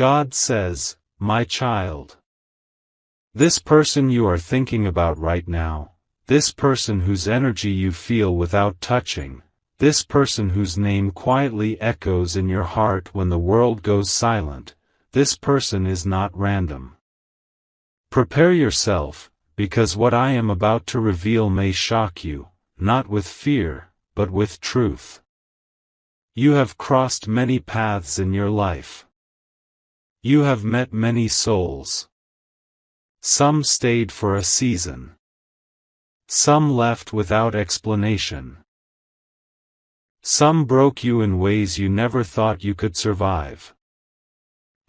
God says, my child. This person you are thinking about right now, this person whose energy you feel without touching, this person whose name quietly echoes in your heart when the world goes silent, this person is not random. Prepare yourself, because what I am about to reveal may shock you, not with fear, but with truth. You have crossed many paths in your life. You have met many souls. Some stayed for a season. Some left without explanation. Some broke you in ways you never thought you could survive.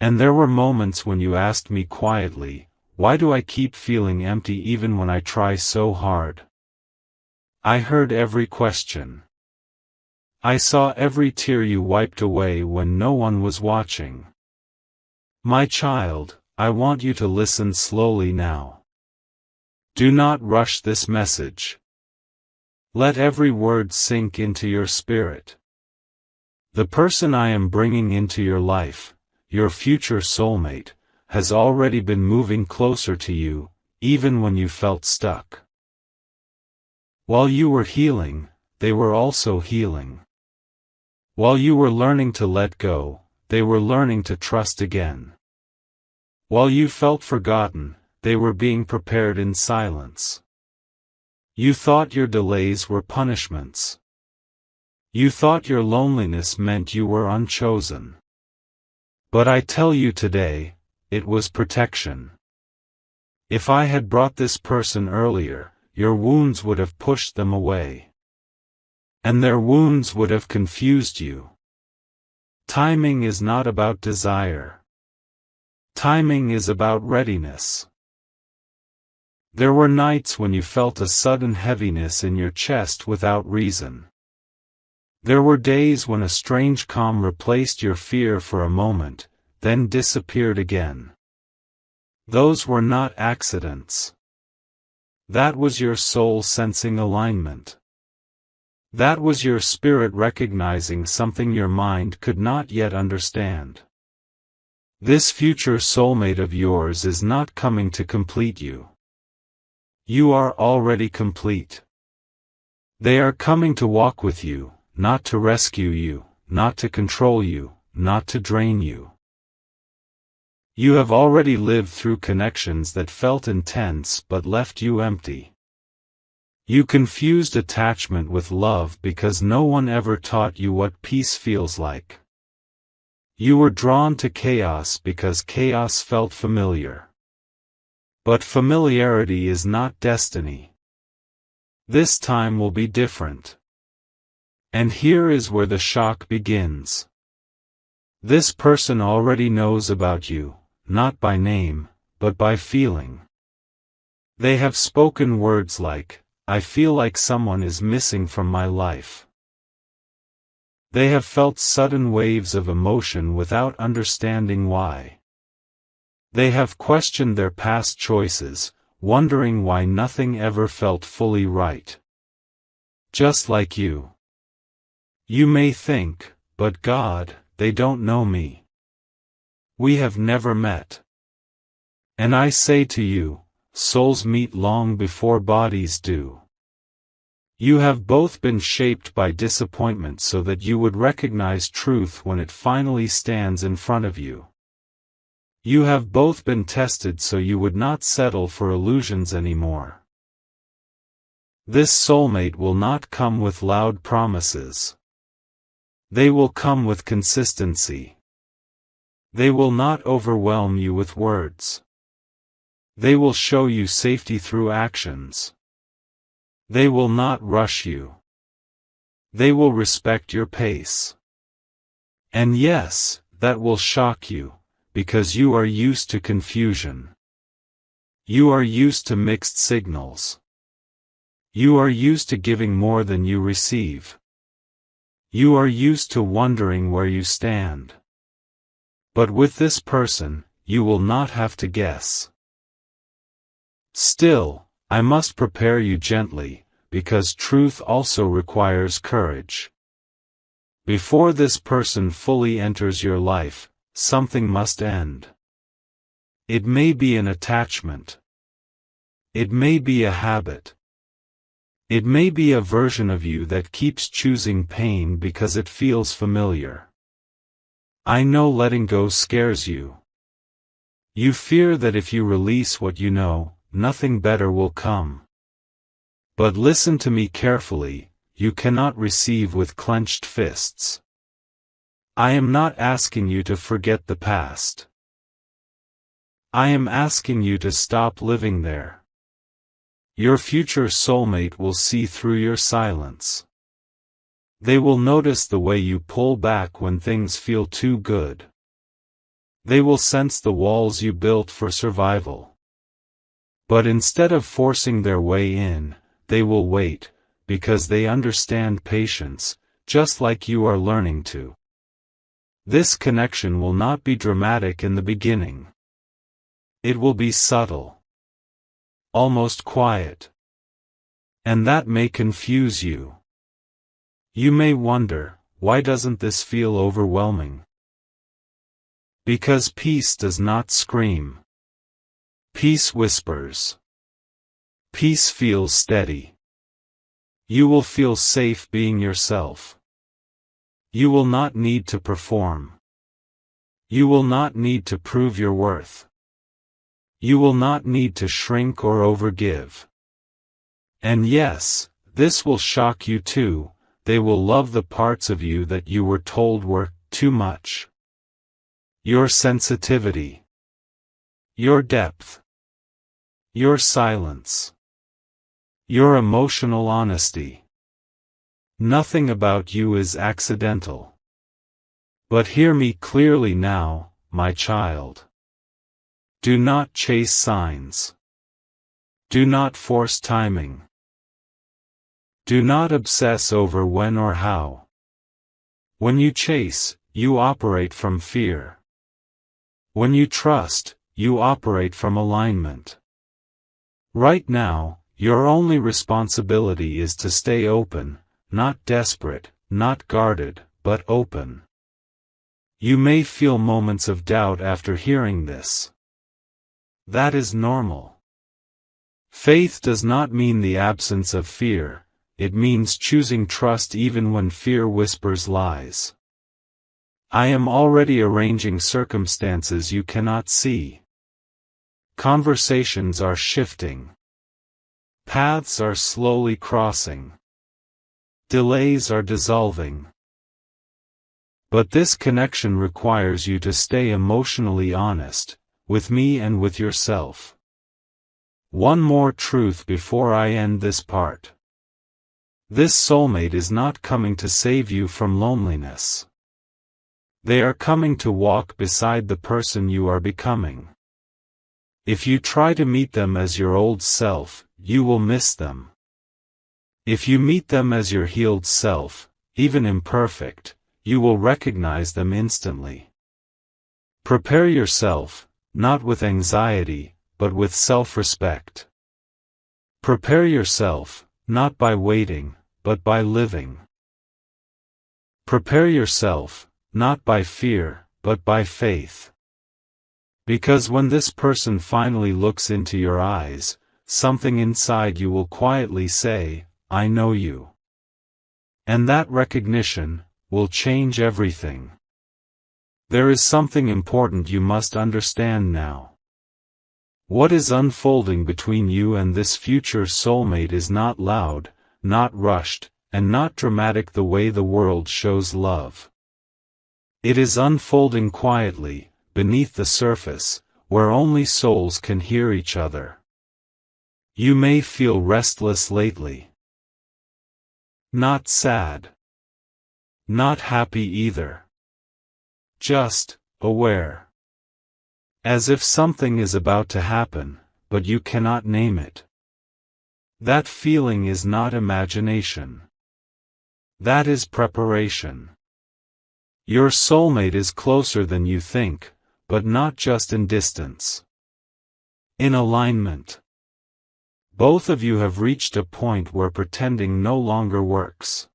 And there were moments when you asked me quietly, why do I keep feeling empty even when I try so hard? I heard every question. I saw every tear you wiped away when no one was watching. My child, I want you to listen slowly now. Do not rush this message. Let every word sink into your spirit. The person I am bringing into your life, your future soulmate, has already been moving closer to you, even when you felt stuck. While you were healing, they were also healing. While you were learning to let go, they were learning to trust again. While you felt forgotten, they were being prepared in silence. You thought your delays were punishments. You thought your loneliness meant you were unchosen. But I tell you today, it was protection. If I had brought this person earlier, your wounds would have pushed them away. And their wounds would have confused you. Timing is not about desire. Timing is about readiness. There were nights when you felt a sudden heaviness in your chest without reason. There were days when a strange calm replaced your fear for a moment, then disappeared again. Those were not accidents. That was your soul sensing alignment. That was your spirit recognizing something your mind could not yet understand. This future soulmate of yours is not coming to complete you. You are already complete. They are coming to walk with you, not to rescue you, not to control you, not to drain you. You have already lived through connections that felt intense but left you empty. You confused attachment with love because no one ever taught you what peace feels like. You were drawn to chaos because chaos felt familiar. But familiarity is not destiny. This time will be different. And here is where the shock begins. This person already knows about you, not by name, but by feeling. They have spoken words like, I feel like someone is missing from my life. They have felt sudden waves of emotion without understanding why. They have questioned their past choices, wondering why nothing ever felt fully right. Just like you. You may think, but God, they don't know me. We have never met. And I say to you, souls meet long before bodies do. You have both been shaped by disappointment so that you would recognize truth when it finally stands in front of you. You have both been tested so you would not settle for illusions anymore. This soulmate will not come with loud promises. They will come with consistency. They will not overwhelm you with words. They will show you safety through actions. They will not rush you. They will respect your pace. And yes, that will shock you, because you are used to confusion. You are used to mixed signals. You are used to giving more than you receive. You are used to wondering where you stand. But with this person, you will not have to guess. Still, I must prepare you gently, because truth also requires courage. Before this person fully enters your life, something must end. It may be an attachment. It may be a habit. It may be a version of you that keeps choosing pain because it feels familiar. I know letting go scares you. You fear that if you release what you know, nothing better will come. But listen to me carefully, you cannot receive with clenched fists. I am not asking you to forget the past. I am asking you to stop living there. Your future soulmate will see through your silence. They will notice the way you pull back when things feel too good. They will sense the walls you built for survival. But instead of forcing their way in, they will wait, because they understand patience, just like you are learning to. This connection will not be dramatic in the beginning. It will be subtle. Almost quiet. And that may confuse you. You may wonder, why doesn't this feel overwhelming? Because peace does not scream. Peace whispers. Peace feels steady. You will feel safe being yourself. You will not need to perform. You will not need to prove your worth. You will not need to shrink or overgive. And yes, this will shock you too, they will love the parts of you that you were told were too much. Your sensitivity. Your depth. Your silence. Your emotional honesty. Nothing about you is accidental. But hear me clearly now, my child. Do not chase signs. Do not force timing. Do not obsess over when or how. When you chase, you operate from fear. When you trust, you operate from alignment. Right now, your only responsibility is to stay open, not desperate, not guarded, but open. You may feel moments of doubt after hearing this. That is normal. Faith does not mean the absence of fear, it means choosing trust even when fear whispers lies. I am already arranging circumstances you cannot see. Conversations are shifting. Paths are slowly crossing. Delays are dissolving. But this connection requires you to stay emotionally honest, with me and with yourself. One more truth before I end this part. This soulmate is not coming to save you from loneliness. They are coming to walk beside the person you are becoming. If you try to meet them as your old self, you will miss them. If you meet them as your healed self, even imperfect, you will recognize them instantly. Prepare yourself, not with anxiety, but with self-respect. Prepare yourself, not by waiting, but by living. Prepare yourself, not by fear, but by faith. Because when this person finally looks into your eyes, something inside you will quietly say, I know you. And that recognition will change everything. There is something important you must understand now. What is unfolding between you and this future soulmate is not loud, not rushed, and not dramatic the way the world shows love. It is unfolding quietly, beneath the surface, where only souls can hear each other. You may feel restless lately. Not sad. Not happy either. Just aware. As if something is about to happen, but you cannot name it. That feeling is not imagination. That is preparation. Your soulmate is closer than you think, but not just in distance. In alignment. Both of you have reached a point where pretending no longer works.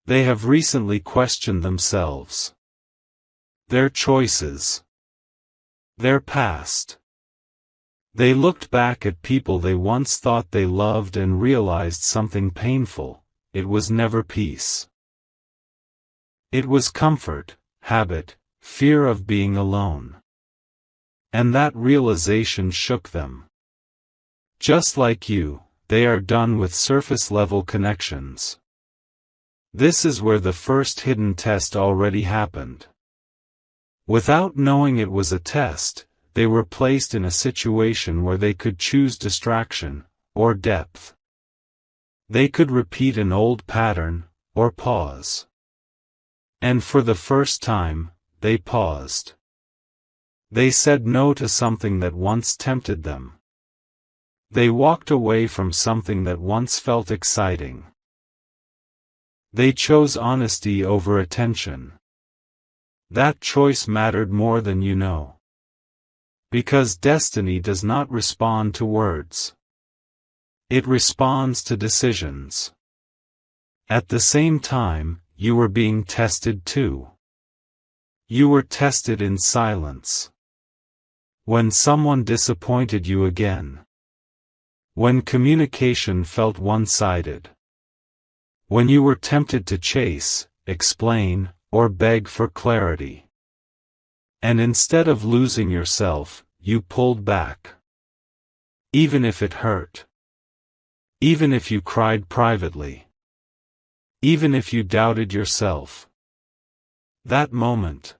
They have recently questioned themselves. their choices, their past. They looked back at people they once thought they loved and realized something painful: it was never peace. It was comfort, habit, fear of being alone. And that realization shook them. Just like you, they are done with surface-level connections. This is where the first hidden test already happened. Without knowing it was a test, they were placed in a situation where they could choose distraction, or depth. They could repeat an old pattern, or pause. And for the first time, they paused. They said no to something that once tempted them. They walked away from something that once felt exciting. They chose honesty over attention. That choice mattered more than you know. Because destiny does not respond to words. It responds to decisions. At the same time, you were being tested too. You were tested in silence. When someone disappointed you again. When communication felt one-sided. When you were tempted to chase, explain, or beg for clarity. And instead of losing yourself, you pulled back. Even if it hurt. Even if you cried privately. Even if you doubted yourself. That moment,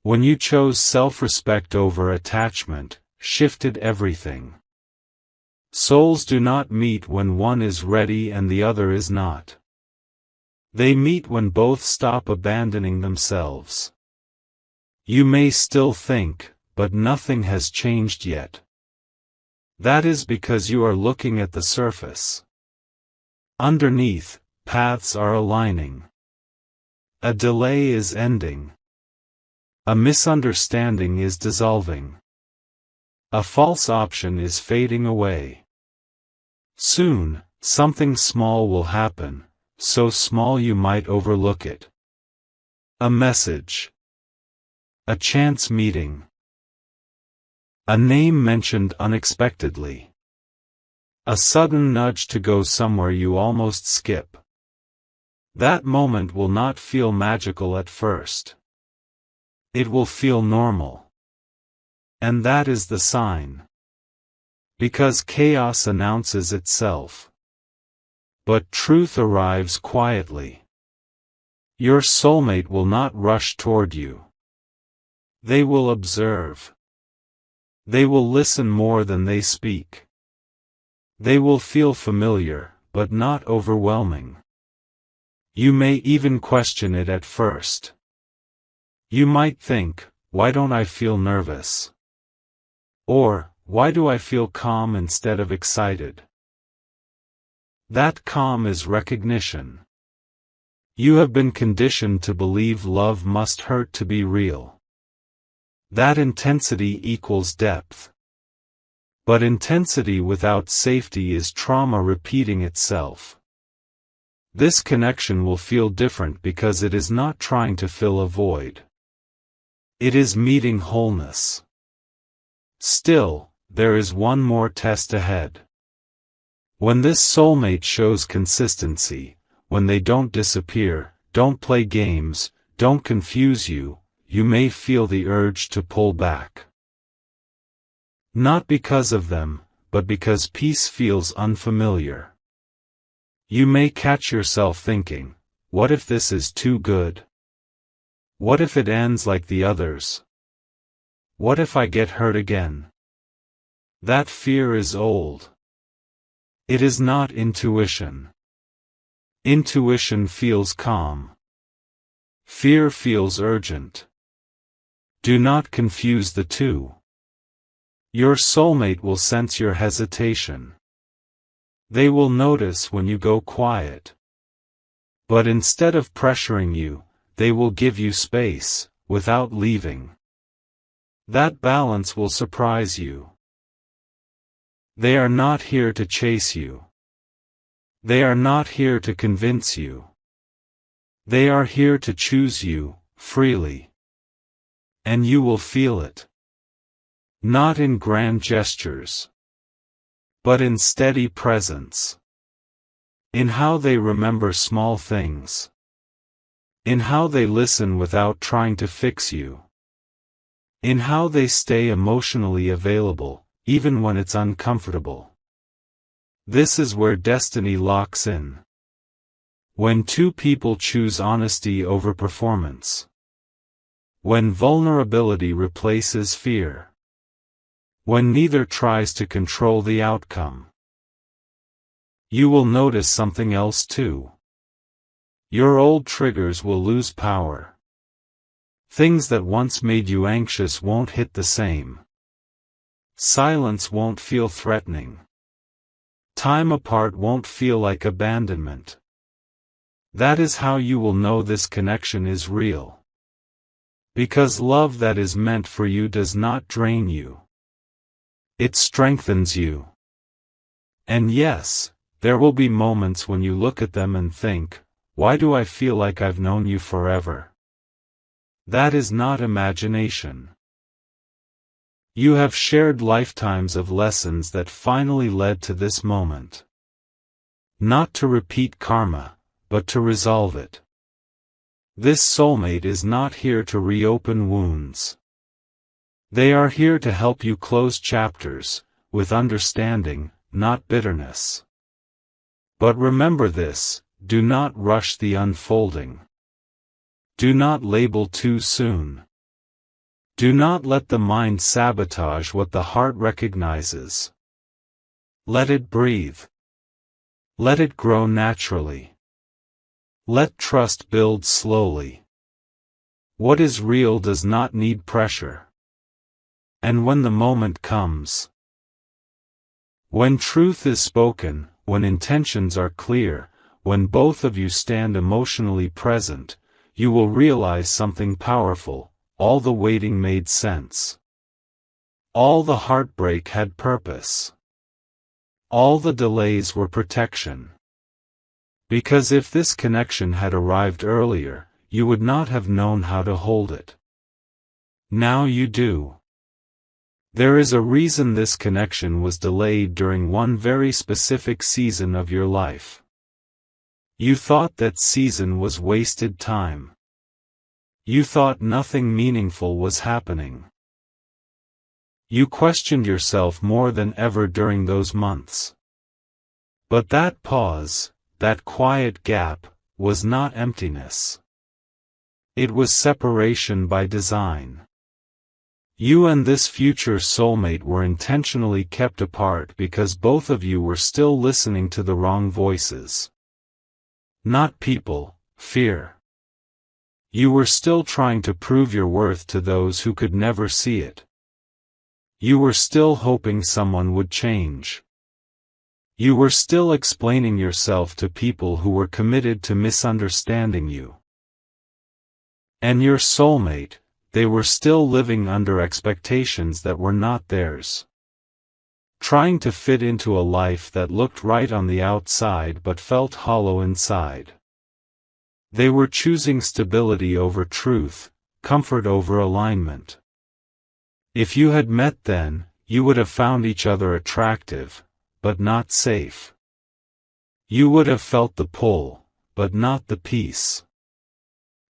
when you chose self-respect over attachment, shifted everything. Souls do not meet when one is ready and the other is not. They meet when both stop abandoning themselves. You may still think, but nothing has changed yet. That is because you are looking at the surface. Underneath, paths are aligning. A delay is ending. A misunderstanding is dissolving. A false option is fading away. Soon, something small will happen, so small you might overlook it. A message. A chance meeting. A name mentioned unexpectedly. A sudden nudge to go somewhere you almost skip. That moment will not feel magical at first. It will feel normal. And that is the sign. Because chaos announces itself. But truth arrives quietly. Your soulmate will not rush toward you. They will observe. They will listen more than they speak. They will feel familiar, but not overwhelming. You may even question it at first. You might think, why don't I feel nervous? Or, why do I feel calm instead of excited? That calm is recognition. You have been conditioned to believe love must hurt to be real. That intensity equals depth. But intensity without safety is trauma repeating itself. This connection will feel different because it is not trying to fill a void. It is meeting wholeness. Still, there is one more test ahead. When this soulmate shows consistency, when they don't disappear, don't play games, don't confuse you, you may feel the urge to pull back. Not because of them, but because peace feels unfamiliar. You may catch yourself thinking, what if this is too good? What if it ends like the others? What if I get hurt again? That fear is old. It is not intuition. Intuition feels calm. Fear feels urgent. Do not confuse the two. Your soulmate will sense your hesitation. They will notice when you go quiet. But instead of pressuring you, they will give you space, without leaving. That balance will surprise you. They are not here to chase you. They are not here to convince you. They are here to choose you, freely. And you will feel it. Not in grand gestures, but in steady presence. In how they remember small things. In how they listen without trying to fix you. In how they stay emotionally available, even when it's uncomfortable. This is where destiny locks in. When two people choose honesty over performance. When vulnerability replaces fear. When neither tries to control the outcome. You will notice something else too. Your old triggers will lose power. Things that once made you anxious won't hit the same. Silence won't feel threatening. Time apart won't feel like abandonment. That is how you will know this connection is real. Because love that is meant for you does not drain you. It strengthens you. And yes, there will be moments when you look at them and think, why do I feel like I've known you forever? That is not imagination. You have shared lifetimes of lessons that finally led to this moment. Not to repeat karma, but to resolve it. This soulmate is not here to reopen wounds. They are here to help you close chapters, with understanding, not bitterness. But remember this, do not rush the unfolding. Do not label too soon. Do not let the mind sabotage what the heart recognizes. Let it breathe. Let it grow naturally. Let trust build slowly. What is real does not need pressure. And when the moment comes, when truth is spoken, when intentions are clear, when both of you stand emotionally present, you will realize something powerful. All the waiting made sense. All the heartbreak had purpose. All the delays were protection. Because if this connection had arrived earlier, you would not have known how to hold it. Now you do. There is a reason this connection was delayed during one very specific season of your life. You thought that season was wasted time. You thought nothing meaningful was happening. You questioned yourself more than ever during those months. But that pause, that quiet gap, was not emptiness. It was separation by design. You and this future soulmate were intentionally kept apart because both of you were still listening to the wrong voices. Not people, fear. You were still trying to prove your worth to those who could never see it. You were still hoping someone would change. You were still explaining yourself to people who were committed to misunderstanding you. And your soulmate, they were still living under expectations that were not theirs. Trying to fit into a life that looked right on the outside but felt hollow inside. They were choosing stability over truth, comfort over alignment. If you had met then, you would have found each other attractive, but not safe. You would have felt the pull, but not the peace.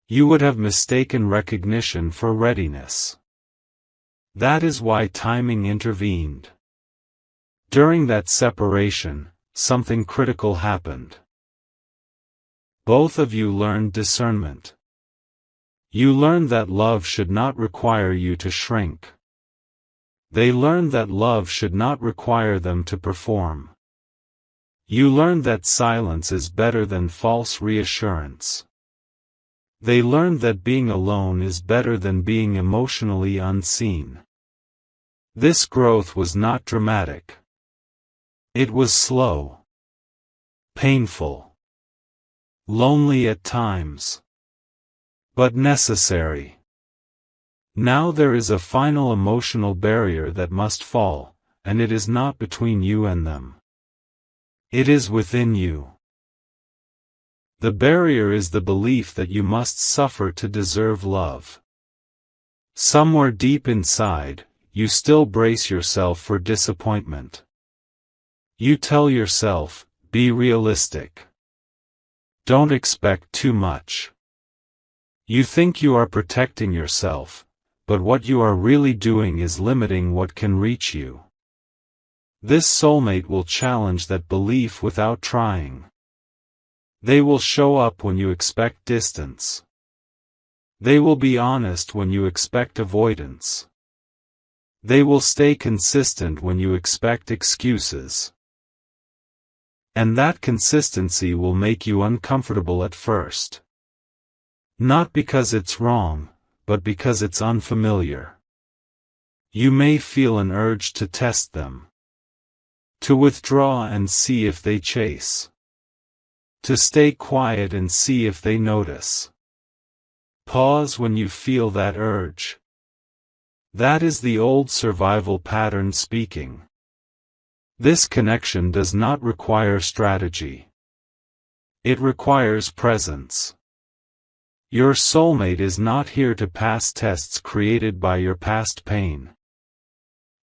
You would have mistaken recognition for readiness. That is why timing intervened. During that separation, something critical happened. Both of you learned discernment. You learned that love should not require you to shrink. They learned that love should not require them to perform. You learned that silence is better than false reassurance. They learned that being alone is better than being emotionally unseen. This growth was not dramatic. It was slow. Painful. Lonely at times. But necessary. Now there is a final emotional barrier that must fall, and it is not between you and them. It is within you. The barrier is the belief that you must suffer to deserve love. Somewhere deep inside, you still brace yourself for disappointment. You tell yourself, be realistic. Don't expect too much. You think you are protecting yourself, but what you are really doing is limiting what can reach you. This soulmate will challenge that belief without trying. They will show up when you expect distance. They will be honest when you expect avoidance. They will stay consistent when you expect excuses. And that consistency will make you uncomfortable at first. Not because it's wrong, but because it's unfamiliar. You may feel an urge to test them. To withdraw and see if they chase. To stay quiet and see if they notice. Pause when you feel that urge. That is the old survival pattern speaking. This connection does not require strategy. It requires presence. Your soulmate is not here to pass tests created by your past pain.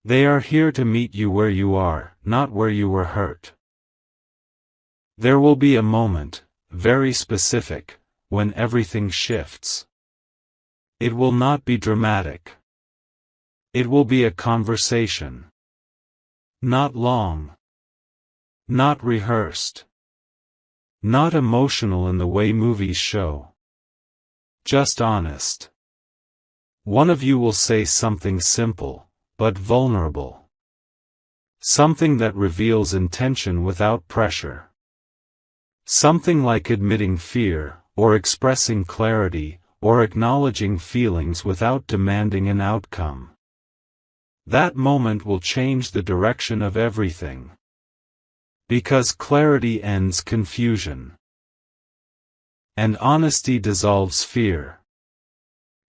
They are here to meet you where you are, not where you were hurt. There will be a moment, very specific, when everything shifts. It will not be dramatic. It will be a conversation. Not long. Not rehearsed. Not emotional in the way movies show. Just honest. One of you will say something simple, but vulnerable. Something that reveals intention without pressure. Something like admitting fear, or expressing clarity, or acknowledging feelings without demanding an outcome. That moment will change the direction of everything. Because clarity ends confusion. And honesty dissolves fear.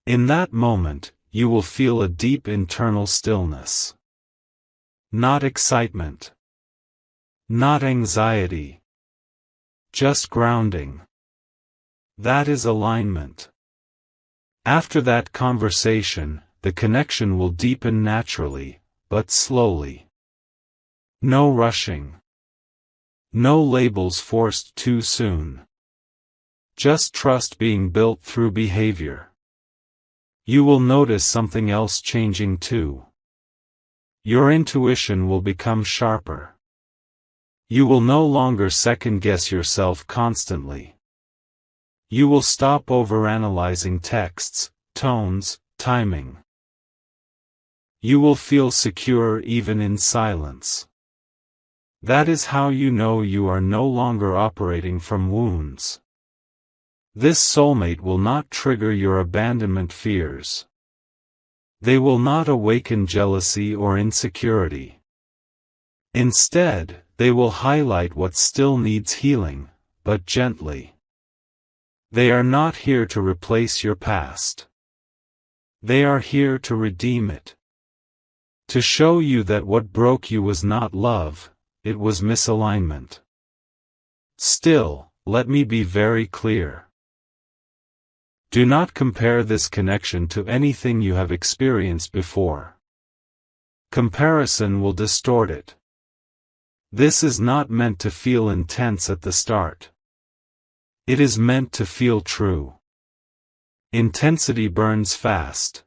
In that moment, you will feel a deep internal stillness. Not excitement. Not anxiety. Just grounding. That is alignment. After that conversation, the connection will deepen naturally, but slowly. No rushing. No labels forced too soon. Just trust being built through behavior. You will notice something else changing too. Your intuition will become sharper. You will no longer second-guess yourself constantly. You will stop overanalyzing texts, tones, timing. You will feel secure even in silence. That is how you know you are no longer operating from wounds. This soulmate will not trigger your abandonment fears. They will not awaken jealousy or insecurity. Instead, they will highlight what still needs healing, but gently. They are not here to replace your past. They are here to redeem it. To show you that what broke you was not love, it was misalignment. Still, let me be very clear. Do not compare this connection to anything you have experienced before. Comparison will distort it. This is not meant to feel intense at the start. It is meant to feel true. Intensity burns fast.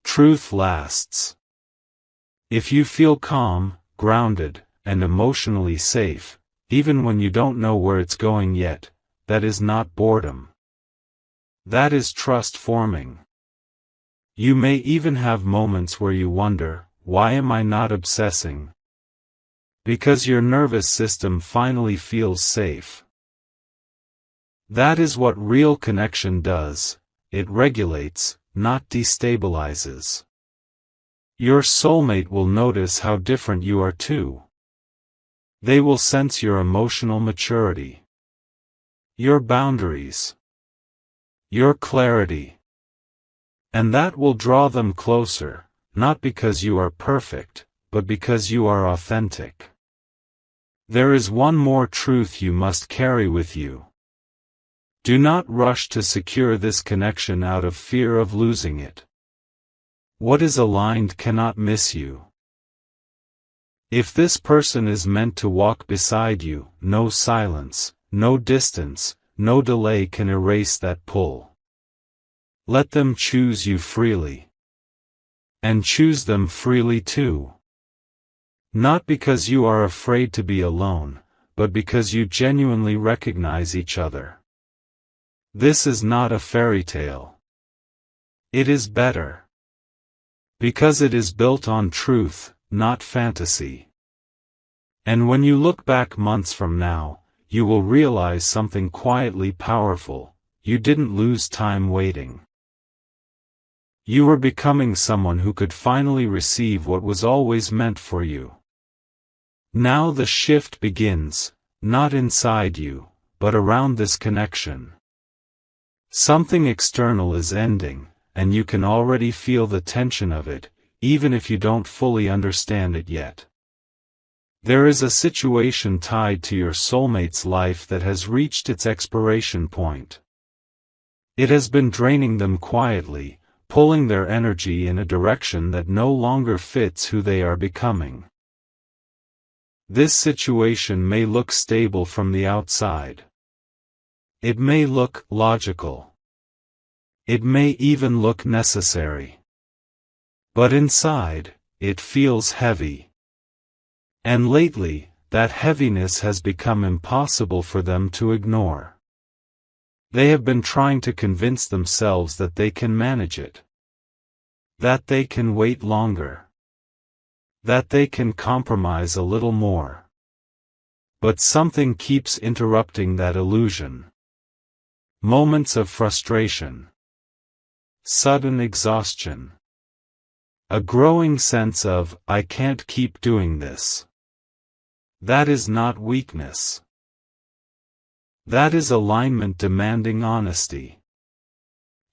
Truth lasts. If you feel calm, grounded, and emotionally safe, even when you don't know where it's going yet, that is not boredom. That is trust forming. You may even have moments where you wonder, why am I not obsessing? Because your nervous system finally feels safe. That is what real connection does, it regulates, not destabilizes. Your soulmate will notice how different you are too. They will sense your emotional maturity. Your boundaries. Your clarity. And that will draw them closer, not because you are perfect, but because you are authentic. There is one more truth you must carry with you. Do not rush to secure this connection out of fear of losing it. What is aligned cannot miss you. If this person is meant to walk beside you, no silence, no distance, no delay can erase that pull. Let them choose you freely. And choose them freely too. Not because you are afraid to be alone, but because you genuinely recognize each other. This is not a fairy tale. It is better. Because it is built on truth, not fantasy. And when you look back months from now, you will realize something quietly powerful: you didn't lose time waiting. You were becoming someone who could finally receive what was always meant for you. Now the shift begins, not inside you, but around this connection. Something external is ending, and you can already feel the tension of it, even if you don't fully understand it yet. There is a situation tied to your soulmate's life that has reached its expiration point. It has been draining them quietly, pulling their energy in a direction that no longer fits who they are becoming. This situation may look stable from the outside. It may look logical. It may even look necessary. But inside, it feels heavy. And lately, that heaviness has become impossible for them to ignore. They have been trying to convince themselves that they can manage it. That they can wait longer. That they can compromise a little more. But something keeps interrupting that illusion. Moments of frustration. Sudden exhaustion. A growing sense of, I can't keep doing this. That is not weakness. That is alignment demanding honesty.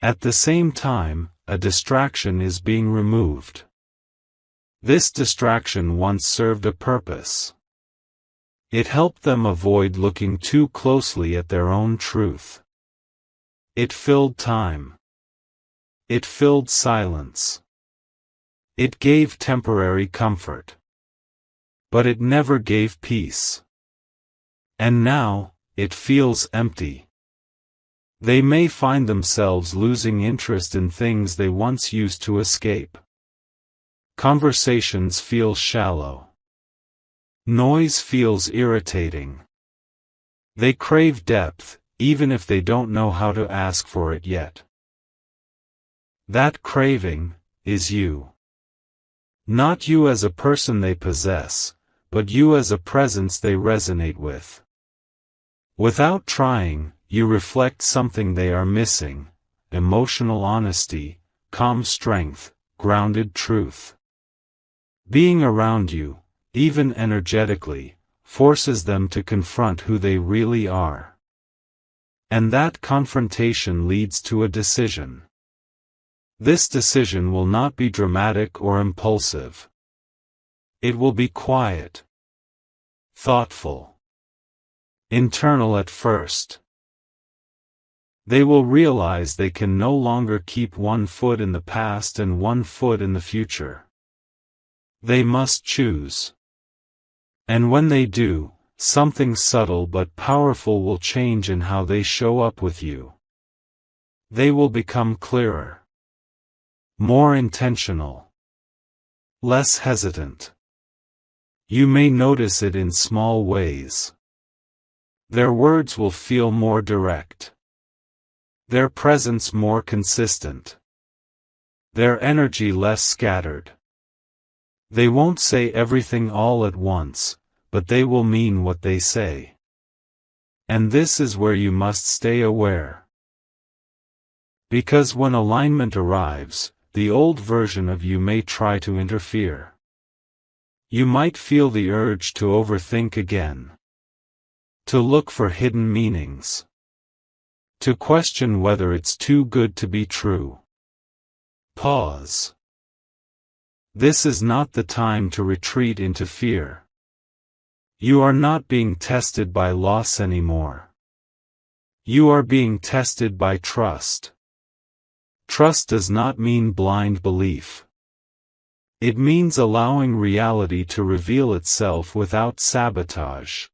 At the same time, a distraction is being removed. This distraction once served a purpose. It helped them avoid looking too closely at their own truth. It filled time. It filled silence. It gave temporary comfort. But it never gave peace. And now, it feels empty. They may find themselves losing interest in things they once used to escape. Conversations feel shallow. Noise feels irritating. They crave depth, even if they don't know how to ask for it yet. That craving is you. Not you as a person they possess, but you as a presence they resonate with. Without trying, you reflect something they are missing: emotional honesty, calm strength, grounded truth. Being around you, even energetically, forces them to confront who they really are. And that confrontation leads to a decision. This decision will not be dramatic or impulsive. It will be quiet, thoughtful, internal at first. They will realize they can no longer keep one foot in the past and one foot in the future. They must choose. And when they do, something subtle but powerful will change in how they show up with you. They will become clearer, more intentional, less hesitant. You may notice it in small ways. Their words will feel more direct. Their presence more consistent. Their energy less scattered. They won't say everything all at once, but they will mean what they say. And this is where you must stay aware. Because when alignment arrives, the old version of you may try to interfere. You might feel the urge to overthink again. To look for hidden meanings. To question whether it's too good to be true. Pause. This is not the time to retreat into fear. You are not being tested by loss anymore. You are being tested by trust. Trust does not mean blind belief. It means allowing reality to reveal itself without sabotage.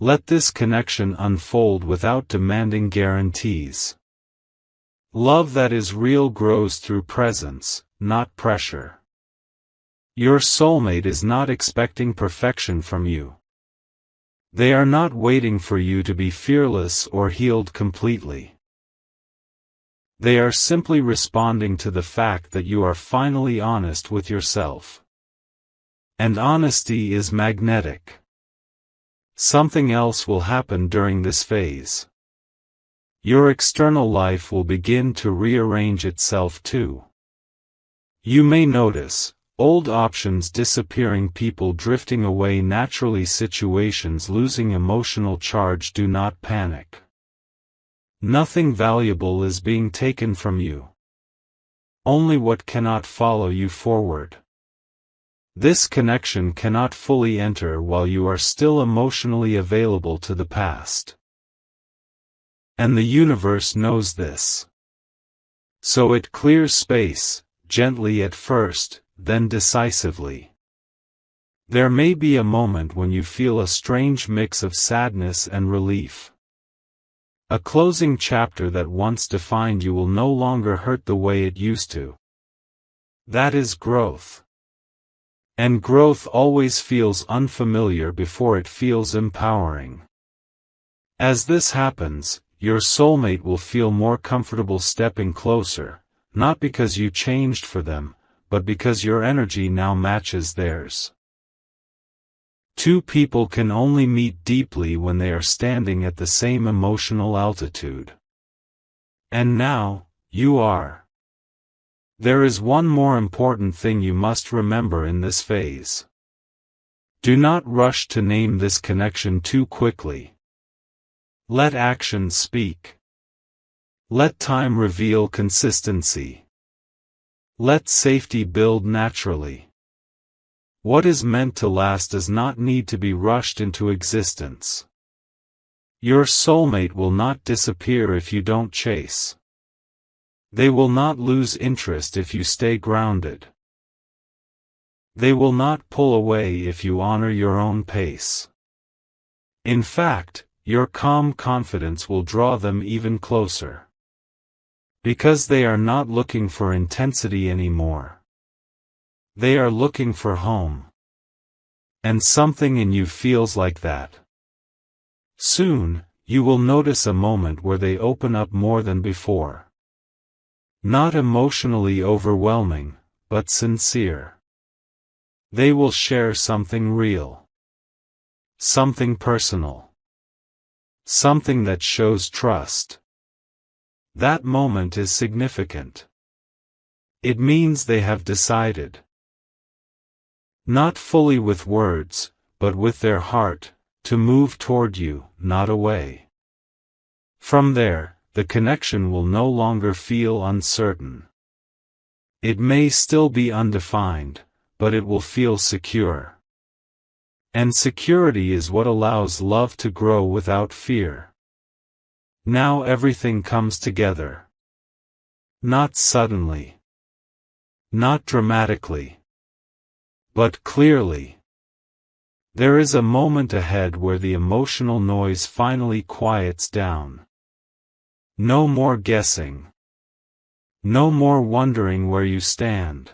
Let this connection unfold without demanding guarantees. Love that is real grows through presence, not pressure. Your soulmate is not expecting perfection from you. They are not waiting for you to be fearless or healed completely. They are simply responding to the fact that you are finally honest with yourself. And honesty is magnetic. Something else will happen during this phase. Your external life will begin to rearrange itself too. You may notice old options disappearing, people drifting away naturally, situations losing emotional charge. Do not panic. Nothing valuable is being taken from you. Only what cannot follow you forward. This connection cannot fully enter while you are still emotionally available to the past. And the universe knows this. So it clears space, gently at first, then decisively. There may be a moment when you feel a strange mix of sadness and relief. A closing chapter that once defined you will no longer hurt the way it used to. That is growth. And growth always feels unfamiliar before it feels empowering. As this happens, your soulmate will feel more comfortable stepping closer, not because you changed for them, but because your energy now matches theirs. Two people can only meet deeply when they are standing at the same emotional altitude. And now, you are. There is one more important thing you must remember in this phase. Do not rush to name this connection too quickly. Let actions speak. Let time reveal consistency. Let safety build naturally. What is meant to last does not need to be rushed into existence. Your soulmate will not disappear if you don't chase. They will not lose interest if you stay grounded. They will not pull away if you honor your own pace. In fact, your calm confidence will draw them even closer. Because they are not looking for intensity anymore. They are looking for home. And something in you feels like that. Soon, you will notice a moment where they open up more than before. Not emotionally overwhelming, but sincere. They will share something real. Something personal. Something that shows trust. That moment is significant. It means they have decided. Not fully with words, but with their heart, to move toward you, not away. From there, the connection will no longer feel uncertain. It may still be undefined, but it will feel secure. And security is what allows love to grow without fear. Now everything comes together. Not suddenly. Not dramatically. But clearly. There is a moment ahead where the emotional noise finally quiets down. No more guessing. No more wondering where you stand.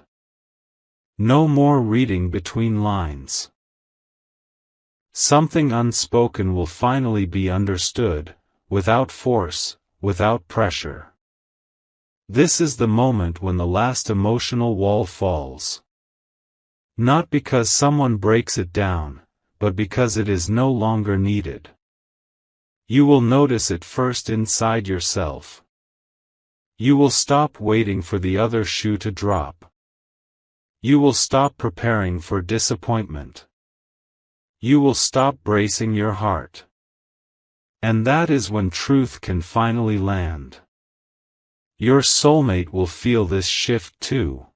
No more reading between lines. Something unspoken will finally be understood, without force, without pressure. This is the moment when the last emotional wall falls. Not because someone breaks it down, but because it is no longer needed. You will notice it first inside yourself. You will stop waiting for the other shoe to drop. You will stop preparing for disappointment. You will stop bracing your heart. And that is when truth can finally land. Your soulmate will feel this shift too.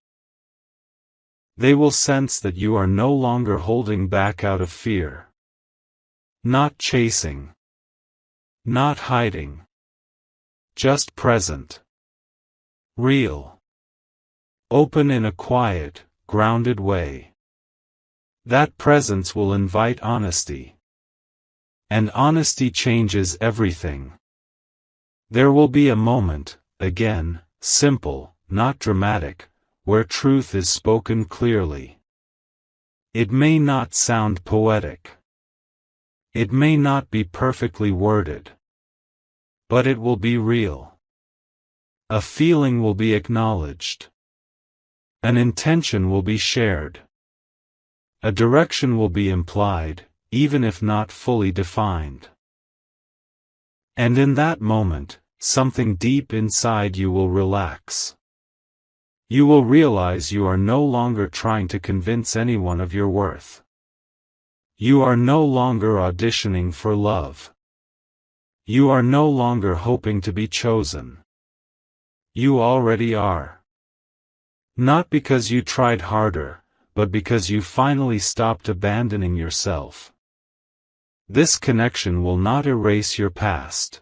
They will sense that you are no longer holding back out of fear. Not chasing. Not hiding. Just present. Real. Open in a quiet, grounded way. That presence will invite honesty. And honesty changes everything. There will be a moment, again, simple, not dramatic, where truth is spoken clearly. It may not sound poetic. It may not be perfectly worded. But it will be real. A feeling will be acknowledged. An intention will be shared. A direction will be implied, even if not fully defined. And in that moment, something deep inside you will relax. You will realize you are no longer trying to convince anyone of your worth. You are no longer auditioning for love. You are no longer hoping to be chosen. You already are. Not because you tried harder, but because you finally stopped abandoning yourself. This connection will not erase your past.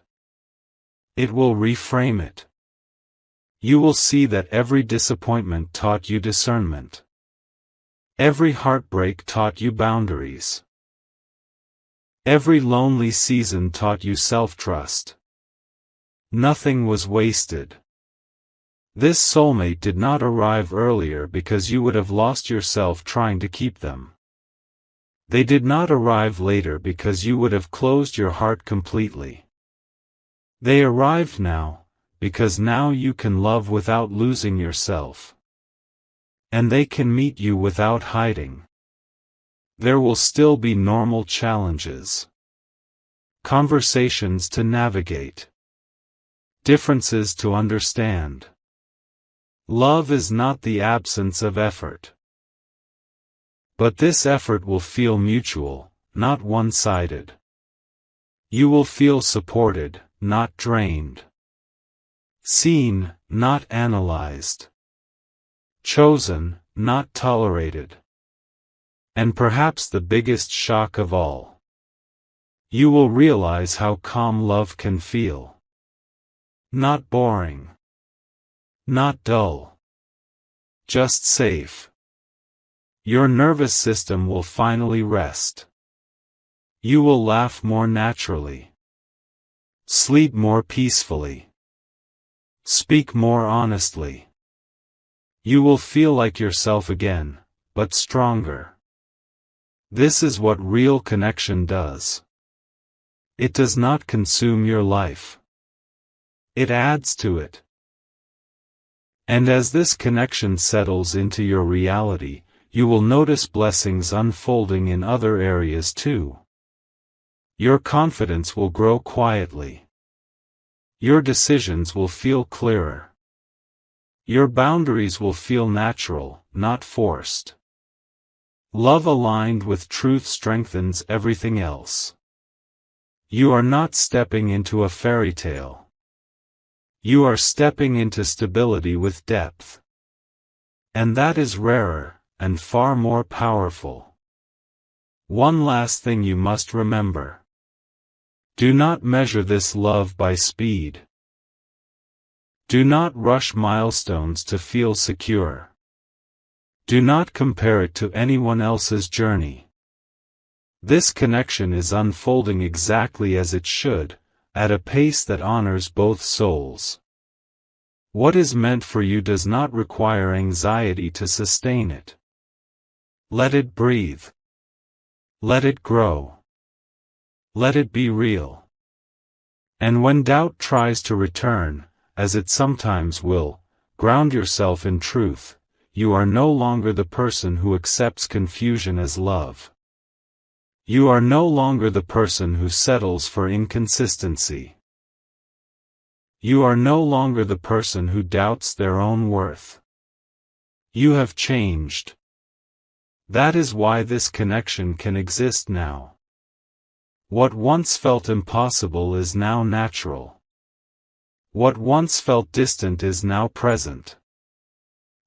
It will reframe it. You will see that every disappointment taught you discernment. Every heartbreak taught you boundaries. Every lonely season taught you self-trust. Nothing was wasted. This soulmate did not arrive earlier because you would have lost yourself trying to keep them. They did not arrive later because you would have closed your heart completely. They arrived now, because now you can love without losing yourself. And they can meet you without hiding. There will still be normal challenges. Conversations to navigate. Differences to understand. Love is not the absence of effort. But this effort will feel mutual, not one-sided. You will feel supported, not drained. Seen, not analyzed. Chosen, not tolerated. And perhaps the biggest shock of all. You will realize how calm love can feel. Not boring. Not dull. Just safe. Your nervous system will finally rest. You will laugh more naturally. Sleep more peacefully. Speak more honestly. You will feel like yourself again, but stronger. This is what real connection does. It does not consume your life. It adds to it. And as this connection settles into your reality, you will notice blessings unfolding in other areas too. Your confidence will grow quietly. Your decisions will feel clearer. Your boundaries will feel natural, not forced. Love aligned with truth strengthens everything else. You are not stepping into a fairy tale. You are stepping into stability with depth. And that is rarer, and far more powerful. One last thing you must remember. Do not measure this love by speed. Do not rush milestones to feel secure. Do not compare it to anyone else's journey. This connection is unfolding exactly as it should, at a pace that honors both souls. What is meant for you does not require anxiety to sustain it. Let it breathe. Let it grow. Let it be real. And when doubt tries to return, as it sometimes will, ground yourself in truth. You are no longer the person who accepts confusion as love. You are no longer the person who settles for inconsistency. You are no longer the person who doubts their own worth. You have changed. That is why this connection can exist now. What once felt impossible is now natural. What once felt distant is now present.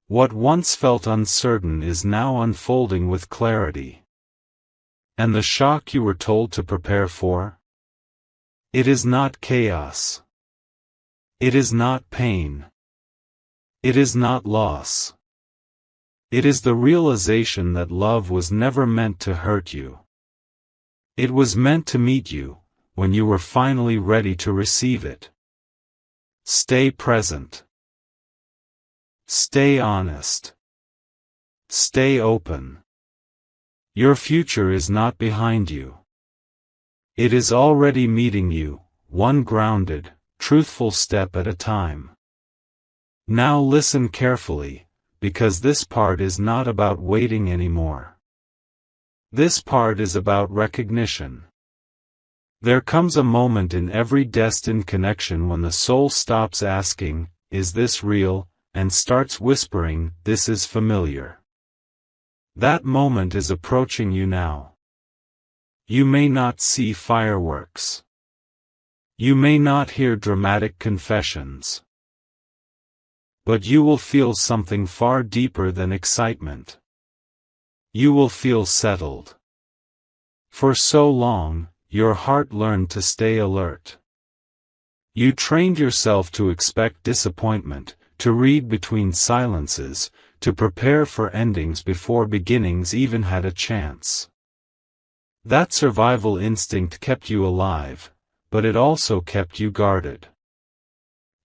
What once felt uncertain is now unfolding with clarity. And the shock you were told to prepare for? It is not chaos. It is not pain. It is not loss. It is the realization that love was never meant to hurt you. It was meant to meet you, when you were finally ready to receive it. Stay present. Stay honest. Stay open. Your future is not behind you. It is already meeting you, one grounded, truthful step at a time. Now listen carefully, because this part is not about waiting anymore. This part is about recognition. There comes a moment in every destined connection when the soul stops asking, "Is this real?" and starts whispering, "This is familiar." That moment is approaching you now. You may not see fireworks. You may not hear dramatic confessions. But you will feel something far deeper than excitement. You will feel settled. For so long, your heart learned to stay alert. You trained yourself to expect disappointment, to read between silences, to prepare for endings before beginnings even had a chance. That survival instinct kept you alive, but it also kept you guarded.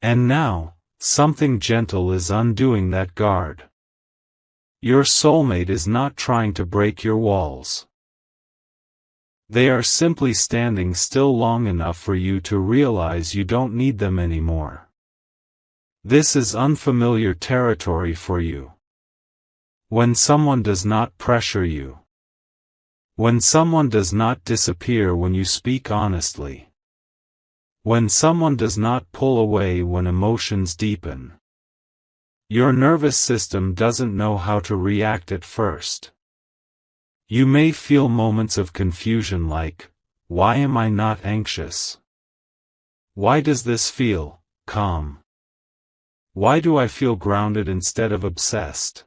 And now, something gentle is undoing that guard. Your soulmate is not trying to break your walls. They are simply standing still long enough for you to realize you don't need them anymore. This is unfamiliar territory for you. When someone does not pressure you. When someone does not disappear when you speak honestly. When someone does not pull away when emotions deepen. Your nervous system doesn't know how to react at first. You may feel moments of confusion like, "Why am I not anxious? Why does this feel calm? Why do I feel grounded instead of obsessed?"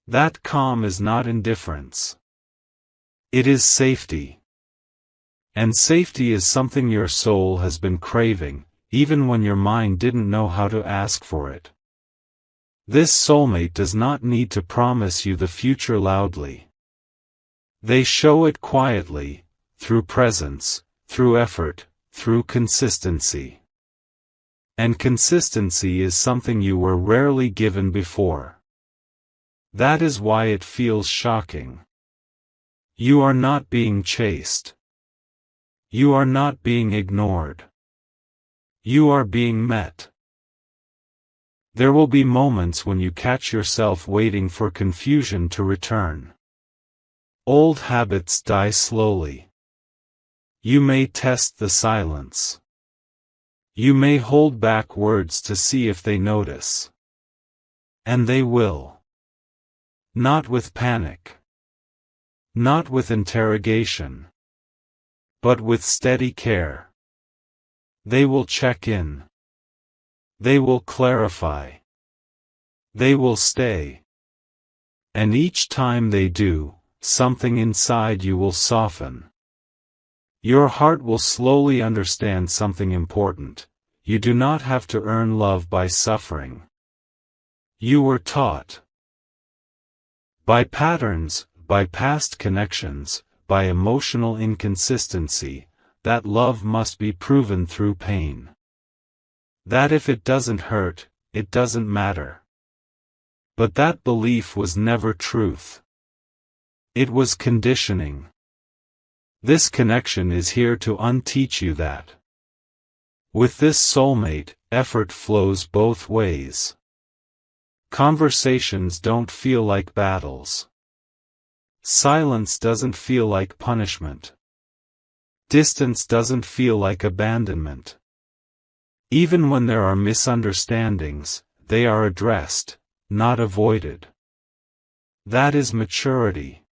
That calm is not indifference. It is safety. And safety is something your soul has been craving, even when your mind didn't know how to ask for it. This soulmate does not need to promise you the future loudly. They show it quietly, through presence, through effort, through consistency. And consistency is something you were rarely given before. That is why it feels shocking. You are not being chased. You are not being ignored. You are being met. There will be moments when you catch yourself waiting for confusion to return. Old habits die slowly. You may test the silence. You may hold back words to see if they notice. And they will. Not with panic. Not with interrogation. But with steady care. They will check in. They will clarify. They will stay. And each time they do, something inside you will soften. Your heart will slowly understand something important. You do not have to earn love by suffering. You were taught. By patterns, by past connections, by emotional inconsistency, that love must be proven through pain. That if it doesn't hurt, it doesn't matter. But that belief was never truth. It was conditioning. This connection is here to unteach you that. With this soulmate, effort flows both ways. Conversations don't feel like battles. Silence doesn't feel like punishment. Distance doesn't feel like abandonment. Even when there are misunderstandings, they are addressed, not avoided. That is maturity.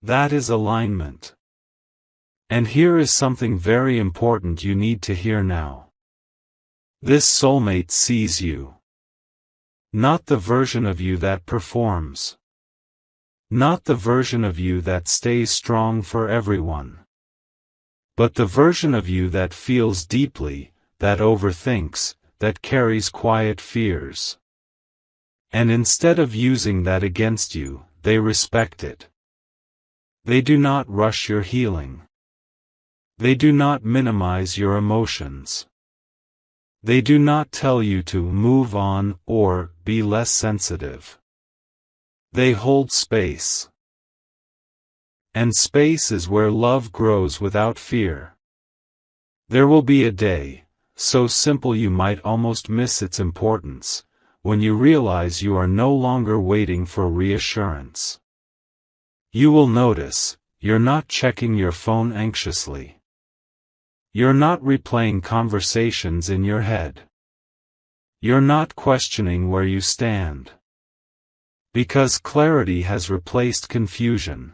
That is alignment. And here is something very important you need to hear now. This soulmate sees you. Not the version of you that performs. Not the version of you that stays strong for everyone. but the version of you that feels deeply, that overthinks, that carries quiet fears. And instead of using that against you, they respect it. They do not rush your healing. They do not minimize your emotions. They do not tell you to move on or be less sensitive. They hold space. And space is where love grows without fear. There will be a day, so simple you might almost miss its importance, when you realize you are no longer waiting for reassurance. You will notice, you're not checking your phone anxiously. You're not replaying conversations in your head. You're not questioning where you stand. Because clarity has replaced confusion.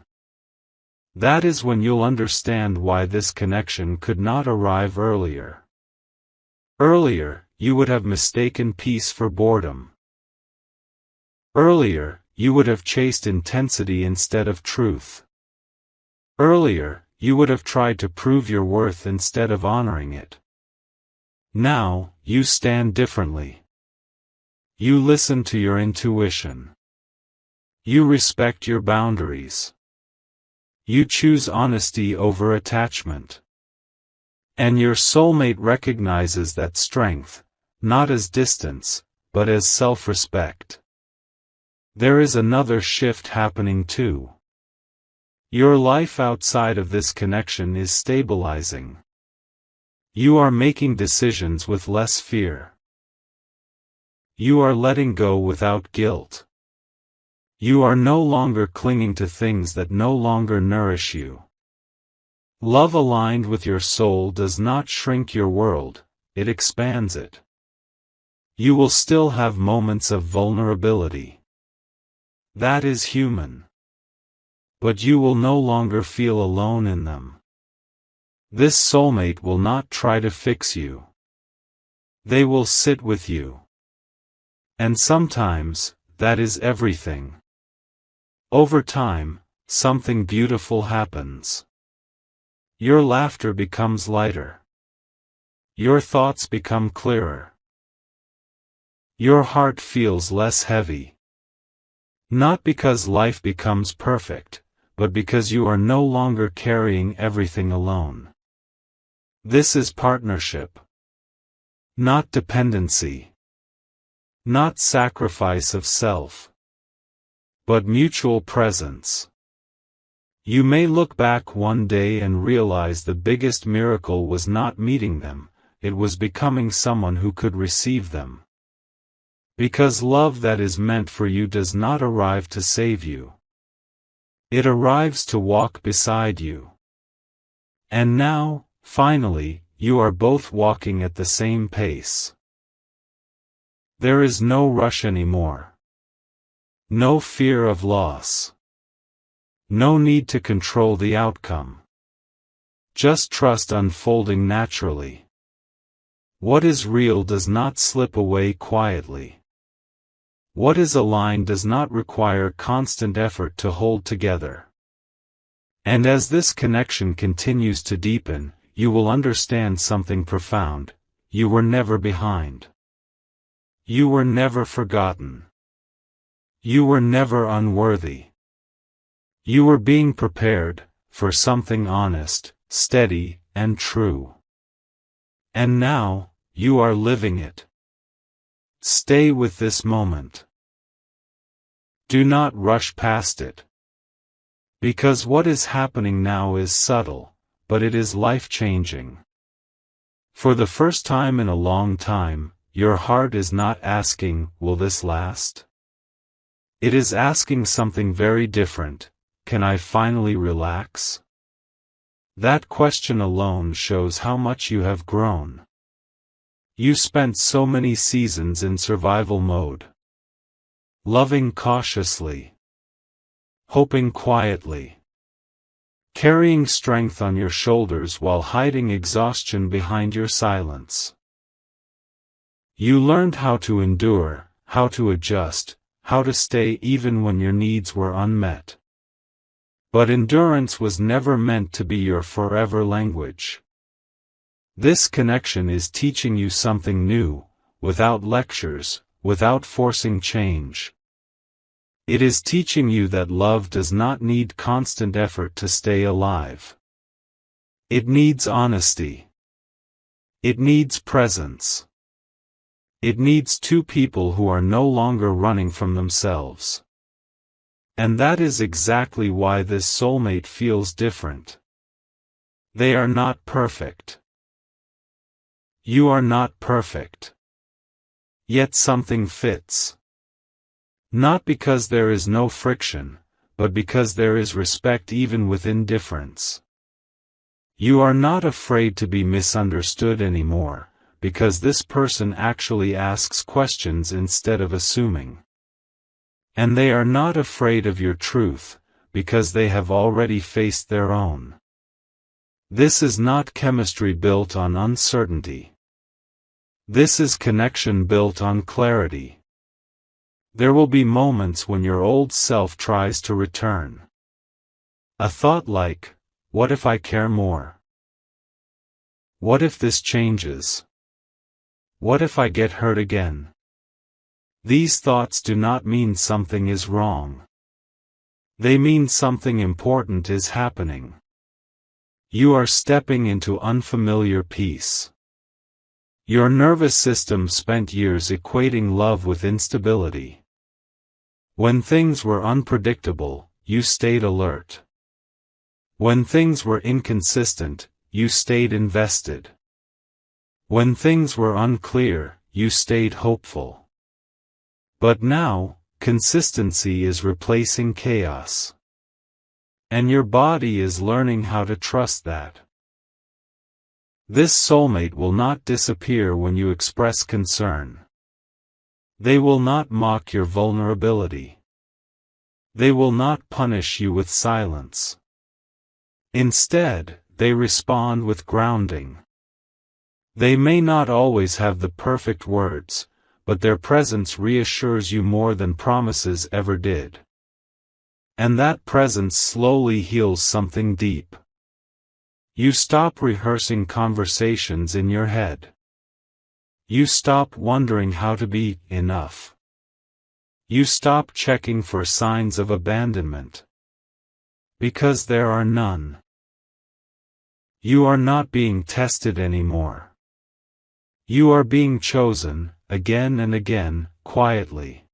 That is when you'll understand why this connection could not arrive earlier. Earlier, you would have mistaken peace for boredom. Earlier, you would have chased intensity instead of truth. Earlier, you would have tried to prove your worth instead of honoring it. Now, you stand differently. You listen to your intuition. You respect your boundaries. You choose honesty over attachment. And your soulmate recognizes that strength, not as distance, but as self-respect. There is another shift happening too. Your life outside of this connection is stabilizing. You are making decisions with less fear. You are letting go without guilt. You are no longer clinging to things that no longer nourish you. Love aligned with your soul does not shrink your world, it expands it. You will still have moments of vulnerability. That is human. But you will no longer feel alone in them. This soulmate will not try to fix you. They will sit with you. And sometimes, that is everything. Over time, something beautiful happens. Your laughter becomes lighter. Your thoughts become clearer. Your heart feels less heavy. Not because life becomes perfect, but because you are no longer carrying everything alone. This is partnership. Not dependency. Not sacrifice of self. But mutual presence. You may look back one day and realize the biggest miracle was not meeting them, it was becoming someone who could receive them. Because love that is meant for you does not arrive to save you. It arrives to walk beside you. And now, finally, you are both walking at the same pace. There is no rush anymore. No fear of loss. No need to control the outcome. Just trust unfolding naturally. What is real does not slip away quietly. What is aligned does not require constant effort to hold together. And as this connection continues to deepen, you will understand something profound. You were never behind. You were never forgotten. You were never unworthy. You were being prepared for something honest, steady, and true. And now, you are living it. Stay with this moment. Do not rush past it. Because what is happening now is subtle, but it is life-changing. For the first time in a long time, your heart is not asking, will this last? It is asking something very different. Can I finally relax? That question alone shows how much you have grown. You spent so many seasons in survival mode. Loving cautiously. Hoping quietly. Carrying strength on your shoulders while hiding exhaustion behind your silence. You learned how to endure, how to adjust, how to stay even when your needs were unmet. But endurance was never meant to be your forever language. This connection is teaching you something new, without lectures, without forcing change. It is teaching you that love does not need constant effort to stay alive. It needs honesty. It needs presence. It needs two people who are no longer running from themselves. And that is exactly why this soulmate feels different. They are not perfect. You are not perfect. Yet something fits. Not because there is no friction, but because there is respect even within difference. You are not afraid to be misunderstood anymore, because this person actually asks questions instead of assuming. And they are not afraid of your truth, because they have already faced their own. This is not chemistry built on uncertainty. This is connection built on clarity. There will be moments when your old self tries to return. A thought like, what if I care more? What if this changes? What if I get hurt again? These thoughts do not mean something is wrong. They mean something important is happening. You are stepping into unfamiliar peace. Your nervous system spent years equating love with instability. When things were unpredictable, you stayed alert. When things were inconsistent, you stayed invested. When things were unclear, you stayed hopeful. But now, consistency is replacing chaos. And your body is learning how to trust that. This soulmate will not disappear when you express concern. They will not mock your vulnerability. They will not punish you with silence. Instead, they respond with grounding. They may not always have the perfect words, but their presence reassures you more than promises ever did. And that presence slowly heals something deep. You stop rehearsing conversations in your head. You stop wondering how to be enough. You stop checking for signs of abandonment. Because there are none. You are not being tested anymore. You are being chosen, again and again, quietly.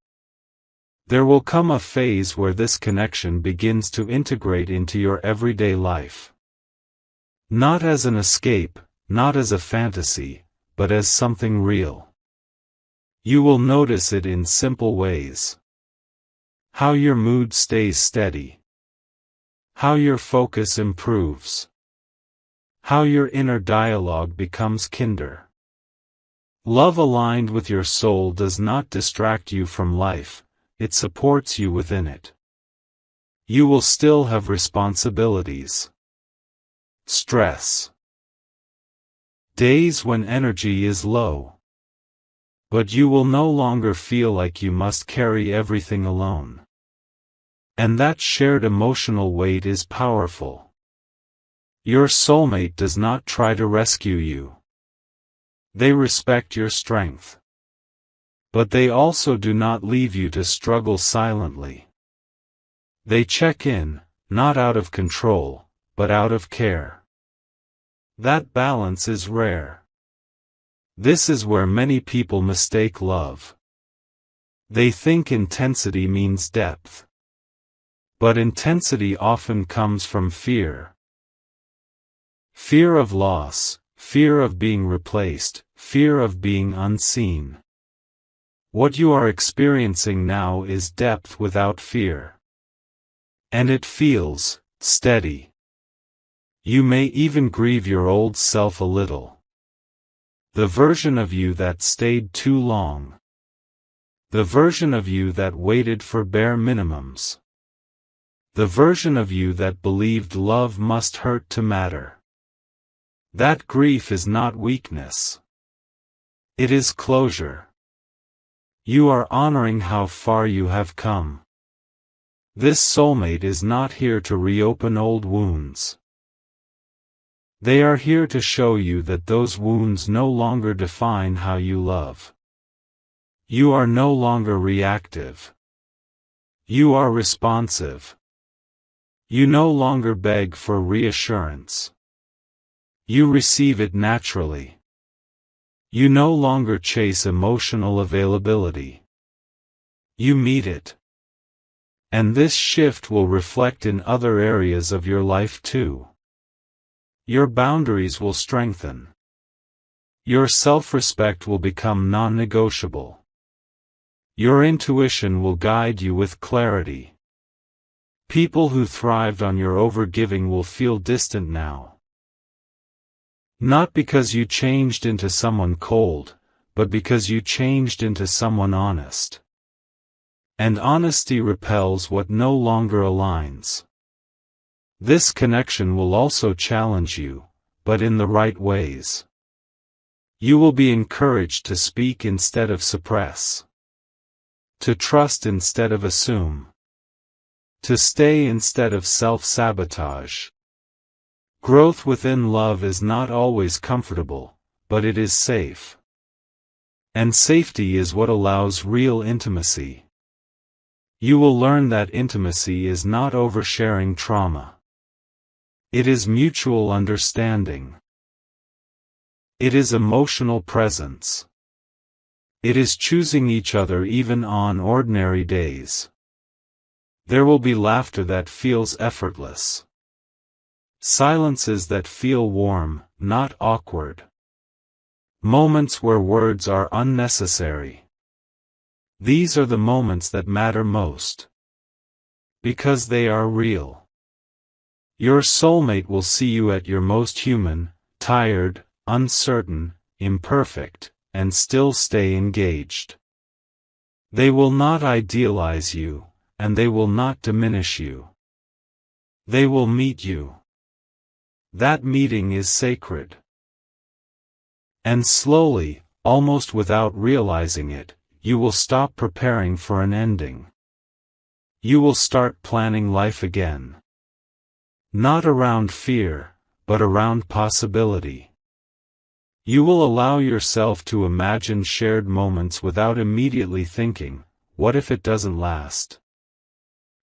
There will come a phase where this connection begins to integrate into your everyday life. Not as an escape, not as a fantasy, but as something real. You will notice it in simple ways. How your mood stays steady. How your focus improves. How your inner dialogue becomes kinder. Love aligned with your soul does not distract you from life, it supports you within it. You will still have responsibilities. Stress. Days when energy is low. But you will no longer feel like you must carry everything alone. And that shared emotional weight is powerful. Your soulmate does not try to rescue you. They respect your strength. But they also do not leave you to struggle silently. They check in, not out of control, but out of care. That balance is rare. This is where many people mistake love. They think intensity means depth. But intensity often comes from fear. Fear of loss, fear of being replaced, fear of being unseen. What you are experiencing now is depth without fear. And it feels steady. You may even grieve your old self a little. The version of you that stayed too long. The version of you that waited for bare minimums. The version of you that believed love must hurt to matter. That grief is not weakness. It is closure. You are honoring how far you have come. This soulmate is not here to reopen old wounds. They are here to show you that those wounds no longer define how you love. You are no longer reactive. You are responsive. You no longer beg for reassurance. You receive it naturally. You no longer chase emotional availability. You meet it. And this shift will reflect in other areas of your life too. Your boundaries will strengthen. Your self-respect will become non-negotiable. Your intuition will guide you with clarity. People who thrived on your overgiving will feel distant now. Not because you changed into someone cold, but because you changed into someone honest. And honesty repels what no longer aligns. This connection will also challenge you, but in the right ways. You will be encouraged to speak instead of suppress. To trust instead of assume. To stay instead of self-sabotage. Growth within love is not always comfortable, but it is safe. And safety is what allows real intimacy. You will learn that intimacy is not oversharing trauma. It is mutual understanding. It is emotional presence. It is choosing each other even on ordinary days. There will be laughter that feels effortless. Silences that feel warm, not awkward. Moments where words are unnecessary. These are the moments that matter most. Because they are real. Your soulmate will see you at your most human, tired, uncertain, imperfect, and still stay engaged. They will not idealize you, and they will not diminish you. They will meet you. That meeting is sacred. And slowly, almost without realizing it, you will stop preparing for an ending. You will start planning life again. Not around fear, but around possibility. You will allow yourself to imagine shared moments without immediately thinking, what if it doesn't last?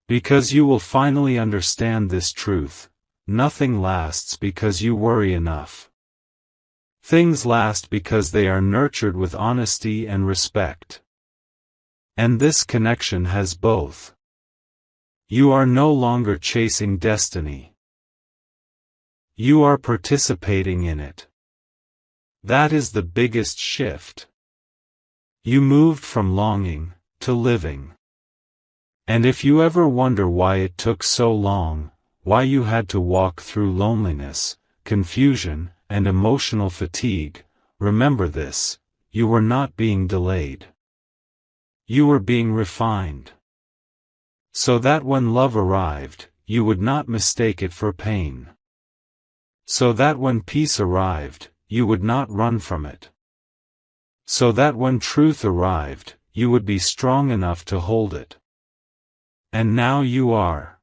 Because you will finally understand this truth, nothing lasts because you worry enough. Things last because they are nurtured with honesty and respect. And this connection has both. You are no longer chasing destiny. You are participating in it. That is the biggest shift. You moved from longing to living. And if you ever wonder why it took so long, why you had to walk through loneliness, confusion, and emotional fatigue, remember this: you were not being delayed. You were being refined. So that when love arrived, you would not mistake it for pain. So that when peace arrived, you would not run from it. So that when truth arrived, you would be strong enough to hold it. And now you are.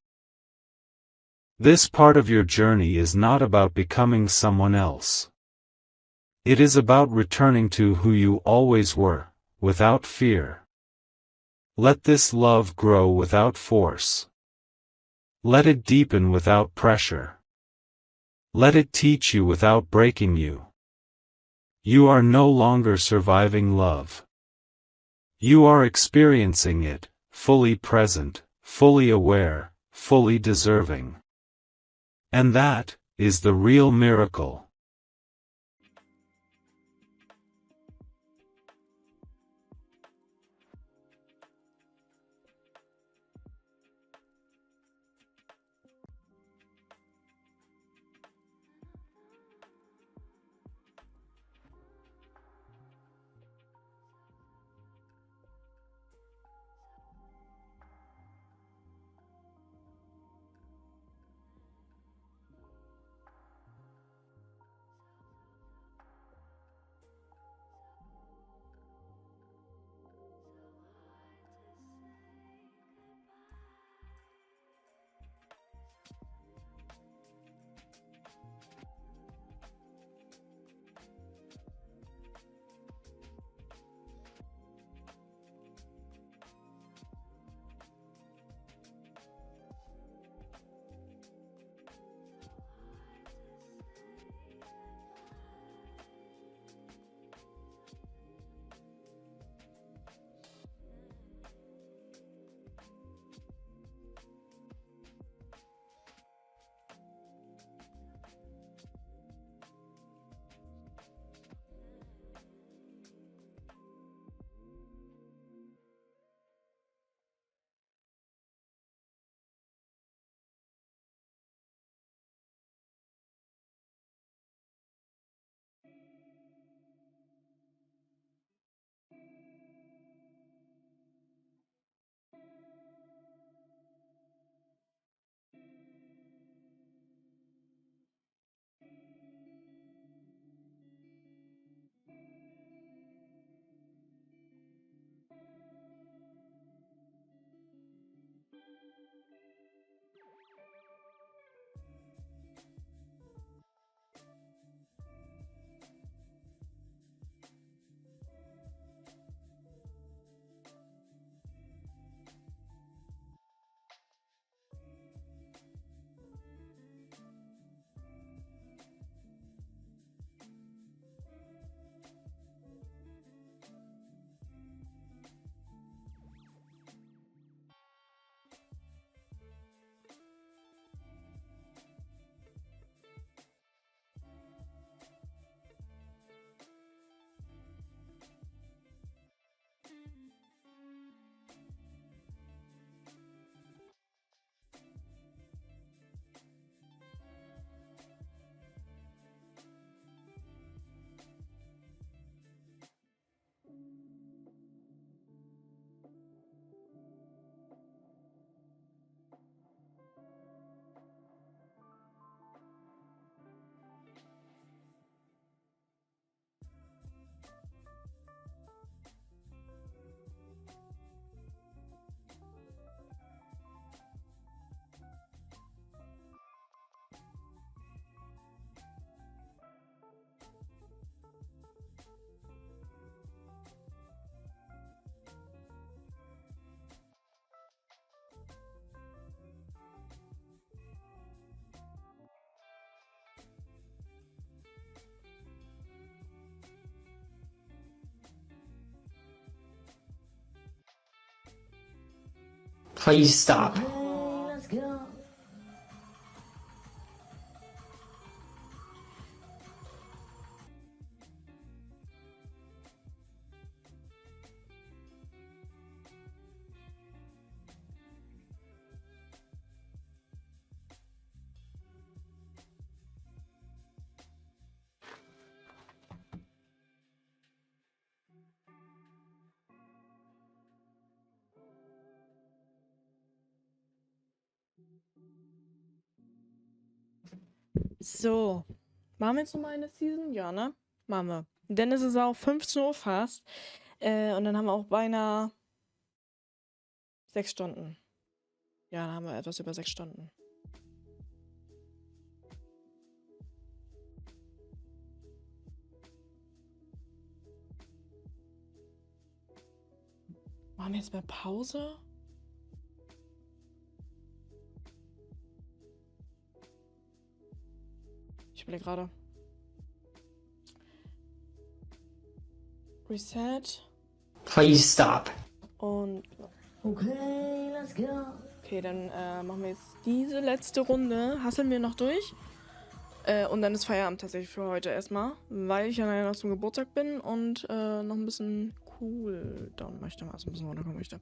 This part of your journey is not about becoming someone else. It is about returning to who you always were, without fear. Let this love grow without force. Let it deepen without pressure. Let it teach you without breaking you. You are no longer surviving love. You are experiencing it, fully present, fully aware, fully deserving. And that is the real miracle. Please stop. Let's go. So, machen wir jetzt nochmal eine Season? Ja, ne? Machen wir. Denn es ist auch 15 Uhr fast. Und dann haben wir auch beinahe 6 Stunden. Ja, dann haben wir etwas über 6 Stunden. Machen wir jetzt mal Pause? Ich überlege gerade. Reset. Please stop. Und Okay, let's go. okay, dann machen wir jetzt diese letzte Runde. Hasseln wir noch durch. Und dann ist Feierabend tatsächlich für heute erstmal. Weil ich ja nachher noch zum Geburtstag bin und noch ein bisschen cool down möchte. Also ein bisschen runterkommen möchte.